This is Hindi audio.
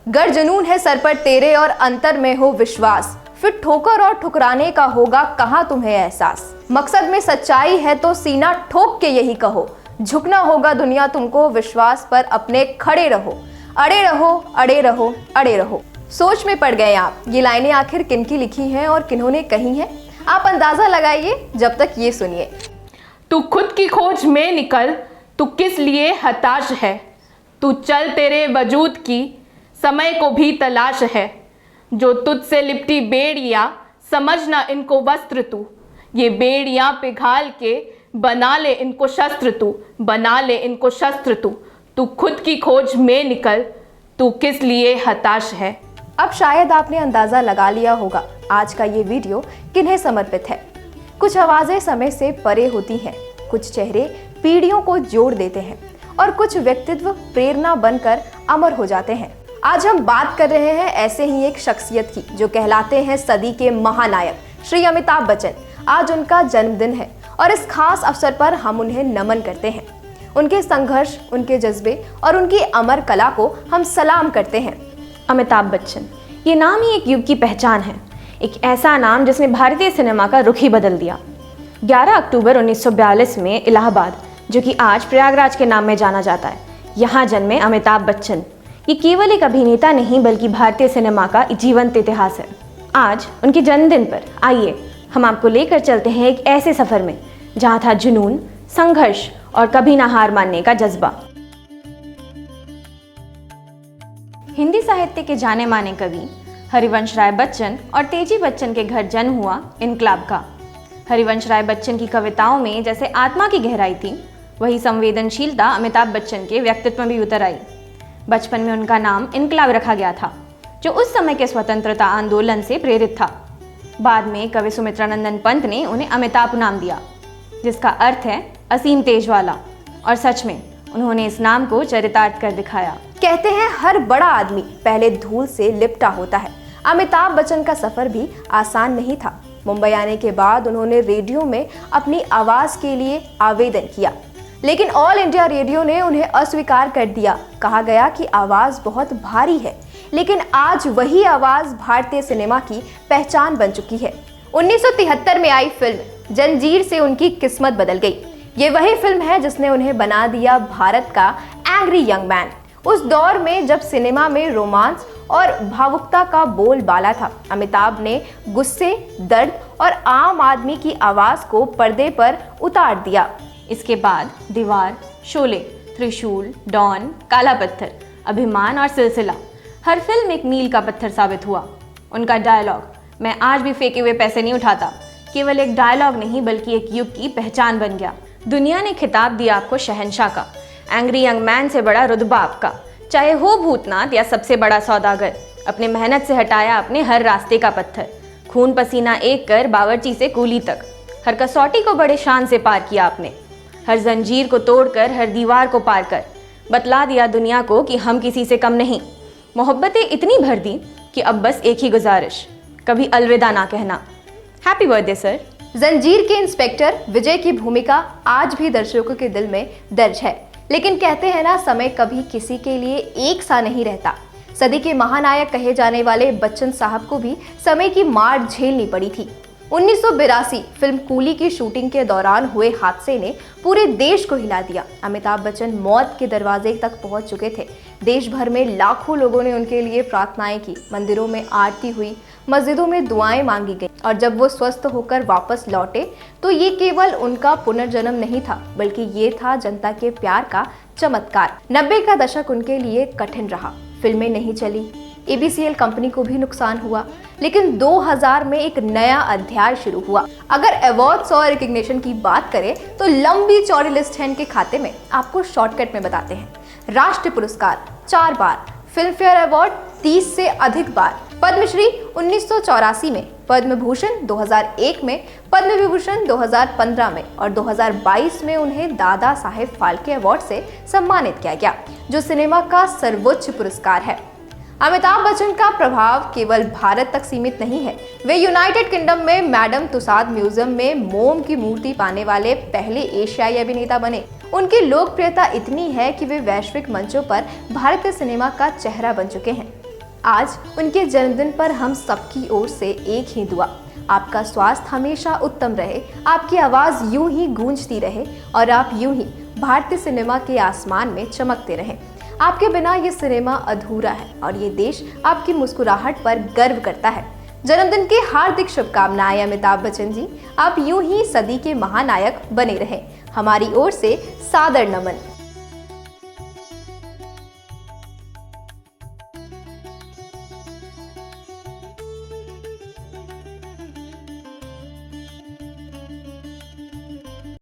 गर जुनून है सर पर तेरे और अंतर में हो विश्वास, फिर ठोकर और ठुकराने का होगा कहाँ तुम्हें एहसास। मकसद में सच्चाई है तो सीना ठोक के यही कहो, झुकना होगा दुनिया तुमको, विश्वास पर अपने खड़े रहो। अड़े रहो अड़े रहो अड़े रहो। सोच में पड़ गए आप, ये लाइनें आखिर किनकी लिखी हैं और किन्होंने कही हैं? आप अंदाजा लगाइए जब तक ये सुनिए। तू खुद की खोज में निकल, तू किस लिए हताश है, तू चल तेरे वजूद की समय को भी तलाश है। जो तुझसे लिपटी बेड़ियाँ समझना इनको वस्त्र तू, ये बेड़ियाँ पिघाल के बना ले इनको शस्त्र तू, बना ले इनको शस्त्र तू। तू खुद की खोज में निकल, तू किस लिए हताश है। अब शायद आपने अंदाजा लगा लिया होगा आज का ये वीडियो किन्हें समर्पित है। कुछ आवाजें समय से परे होती हैं, कुछ चेहरे पीढ़ियों को जोड़ देते हैं और कुछ व्यक्तित्व प्रेरणा बनकर अमर हो जाते हैं। आज हम बात कर रहे हैं ऐसे ही एक शख्सियत की जो कहलाते हैं सदी के महानायक श्री अमिताभ बच्चन। आज उनका जन्मदिन है और इस खास अवसर पर हम उन्हें नमन करते हैं। उनके संघर्ष, उनके जज्बे और उनकी अमर कला को हम सलाम करते हैं। अमिताभ बच्चन, ये नाम ही एक युग की पहचान है, एक ऐसा नाम जिसने भारतीय सिनेमा का रुख ही बदल दिया। 11 अक्टूबर 1942 में इलाहाबाद, जो कि आज प्रयागराज के नाम में जाना जाता है, यहाँ जन्मे अमिताभ बच्चन। ये केवल एक अभिनेता नहीं बल्कि भारतीय सिनेमा का जीवंत इतिहास है। आज उनके जन्मदिन पर आइए हम आपको लेकर चलते हैं एक ऐसे सफ़र में जहाँ था जुनून, संघर्ष और कभी ना हार मानने का जज्बा। हिंदी साहित्य के जाने माने कवि हरिवंश राय बच्चन और तेजी बच्चन के घर जन्म हुआ इनकलाब का। हरिवंश राय बच्चन की कविताओं में जैसे आत्मा की गहराई थी, वही संवेदनशीलता अमिताभ बच्चन के व्यक्तित्व में भी उतर आई। बचपन में उनका नाम इनकलाब रखा गया था, जो उस समय के स्वतंत्रता आंदोलन से प्रेरित था। बाद में कवि सुमित्रानंदन पंत ने उन्हें अमिताभ नाम दिया, जिसका अर्थ है असीम तेज वाला, और सच में उन्होंने इस नाम को चरितार्थ कर दिखाया। कहते हैं हर बड़ा आदमी पहले धूल से लिपटा होता है। अमिताभ बच्चन का सफर भी आसान नहीं था। मुंबई आने के बाद उन्होंने रेडियो में अपनी आवाज के लिए आवेदन किया, लेकिन ऑल इंडिया रेडियो ने उन्हें अस्वीकार कर दिया। कहा गया कि आवाज बहुत भारी है, लेकिन आज वही आवाज भारतीय सिनेमा की पहचान बन चुकी है। 1973 में आई फिल्म जंजीर से उनकी किस्मत बदल गई। ये वही फिल्म है जिसने उन्हें बना दिया भारत का एंग्री यंग मैन। उस दौर में जब सिनेमा में रोमांस और भावुकता का बोलबाला था, अमिताभ ने गुस्से, दर्द और आम आदमी की आवाज को पर्दे पर उतार दिया। इसके बाद दीवार, शोले, त्रिशूल, डॉन, काला पत्थर, अभिमान और सिलसिला, हर फिल्म एक मील का पत्थर साबित हुआ। उनका डायलॉग मैं आज भी फेंके हुए पैसे नहीं उठाता केवल एक डायलॉग नहीं बल्कि एक युग की पहचान बन गया। दुनिया ने खिताब दिया आपको शहंशाह का, एंग्री यंग मैन से बड़ा रुतबा आपका, चाहे हो भूतनाथ या सबसे बड़ा सौदागर। अपने मेहनत से हटाया अपने हर रास्ते का पत्थर, खून पसीना एक कर बावर्ची से कूली तक, हर कसौटी को बड़े शान से पार किया आपने। हर जंजीर को तोड़कर, हर दीवार को पार कर बतला दिया दुनिया को कि हम किसी से कम नहीं। मोहब्बतें इतनी भर दी कि अब बस एक ही गुजारिश, कभी अलविदा ना कहना। Happy birthday sir. जंजीर के इंस्पेक्टर विजय की भूमिका आज भी दर्शकों के दिल में दर्ज है, लेकिन कहते हैं ना, समय कभी किसी के लिए एक सा नहीं रहता। सदी के महानायक कहे जाने वाले बच्चन साहब को भी समय की मार झेलनी पड़ी थी। 1982 फिल्म कूली की शूटिंग के दौरान हुए हादसे ने पूरे देश को हिला दिया। अमिताभ बच्चन मौत के दरवाजे तक पहुंच चुके थे। देश भर में लाखों लोगों ने उनके लिए प्रार्थनाएं की, मंदिरों में आरती हुई, मस्जिदों में दुआएं मांगी गई, और जब वो स्वस्थ होकर वापस लौटे तो ये केवल उनका पुनर्जन्म नहीं था, बल्कि ये था जनता के प्यार का चमत्कार। 90 का दशक उनके लिए कठिन रहा। फिल्में नहीं चली, ABCL कंपनी को भी नुकसान हुआ, लेकिन 2000 में एक नया अध्याय शुरू हुआ। अगर अवार्ड्स और रिकग्निशन की बात करें तो लंबी चौड़ी लिस्ट है इनके खाते में। आपको शॉर्टकट में बताते हैं। राष्ट्रीय पुरस्कार 4 बार, फिल्म फेयर अवार्ड 30 से अधिक बार, पद्मश्री 1984 में, पद्म भूषण 2001 में, पद्म विभूषण 2015 में और 2022 में उन्हें दादा साहेब फाल्के अवार्ड से सम्मानित किया गया, जो सिनेमा का सर्वोच्च पुरस्कार है। अमिताभ बच्चन का प्रभाव केवल भारत तक सीमित नहीं है। वे यूनाइटेड किंगडम में मैडम तुसाद म्यूजियम में मोम की मूर्ति पाने वाले पहले एशियाई अभिनेता बने। उनकी लोकप्रियता इतनी है कि वे वैश्विक मंचों पर भारतीय सिनेमा का चेहरा बन चुके हैं। आज उनके जन्मदिन पर हम सबकी ओर से एक ही दुआ, आपका स्वास्थ्य हमेशा उत्तम रहे, आपकी आवाज़ यूं ही गूंजती रहे और आप यूं ही भारतीय सिनेमा के आसमान में चमकते रहें। आपके बिना ये सिनेमा अधूरा है और ये देश आपकी मुस्कुराहट पर गर्व करता है। जन्मदिन की हार्दिक शुभकामनाएं अमिताभ बच्चन जी, आप यूं ही सदी के महानायक बने रहें। हमारी ओर से सादर नमन।